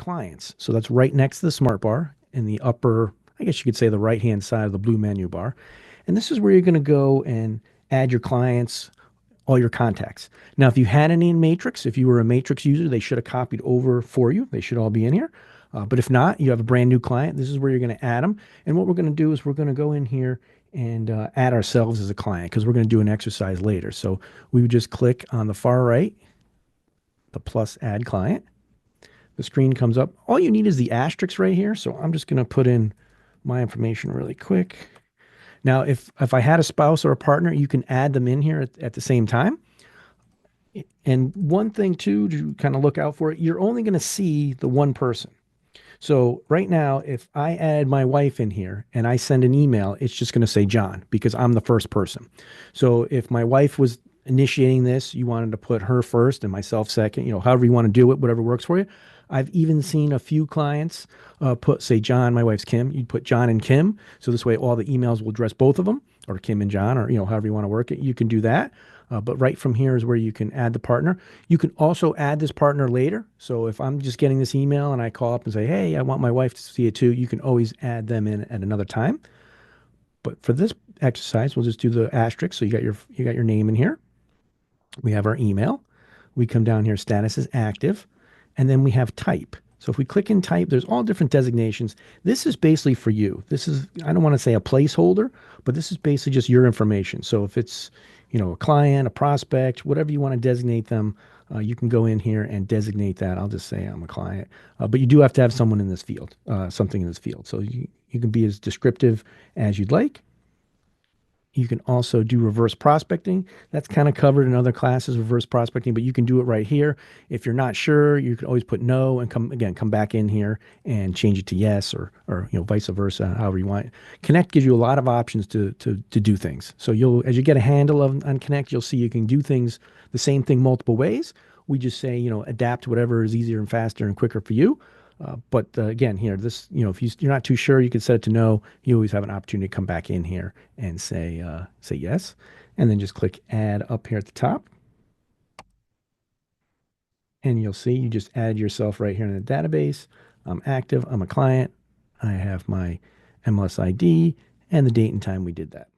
clients. So that's right next to the smart bar in the upper, I guess you could say the right-hand side of the blue menu bar. And this is where you're going to go and add your clients, all your contacts. Now, if you had any in Matrix, if you were a Matrix user, they should have copied over for you. They should all be in here. But if not, you have a brand new client. This is where you're going to add them. And what we're going to do is we're going to go in here and add ourselves as a client because we're going to do an exercise later. So we would just click on the far right, the plus add client. The screen comes up. All you need is the asterisk right here. So I'm just going to put in my information really quick. Now, if I had a spouse or a partner, you can add them in here at the same time. And one thing too to kind of look out for, you're only going to see the one person. So right now, if I add my wife in here and I send an email, it's just going to say John because I'm the first person. So if my wife was initiating this, you wanted to put her first and myself second, however you want to do it, whatever works for you. I've even seen a few clients say John, my wife's Kim. You'd put John and Kim. So this way all the emails will address both of them, or Kim and John, or however you want to work it. You can do that. But right from here is where you can add the partner. You can also add this partner later. So if I'm just getting this email and I call up and say, hey, I want my wife to see it too, you can always add them in at another time. But for this exercise, we'll just do the asterisk. So you got your name in here. We have our email. We come down here, status is active, and then we have type. So if we click in type, there's all different designations. This is basically for you. This is, I don't want to say a placeholder, but this is basically just your information. So if it's, a client, a prospect, whatever you want to designate them, you can go in here and designate that. I'll just say I'm a client, but you do have to have someone in this field, something in this field. So you can be as descriptive as you'd like. You can also do reverse prospecting. That's kind of covered in other classes, reverse prospecting, but you can do it right here. If you're not sure, you can always put no and come back in here and change it to yes or vice versa, however you want. Connect gives you a lot of options to do things. So as you get a handle on Connect, you'll see you can do things, the same thing multiple ways. We just say, adapt to whatever is easier and faster and quicker for you. But again, here, this, if you're not too sure, you can set it to no. You always have an opportunity to come back in here and say yes, and then just click add up here at the top. And you'll see you just add yourself right here in the database. I'm active. I'm a client. I have my MLS ID and the date and time we did that.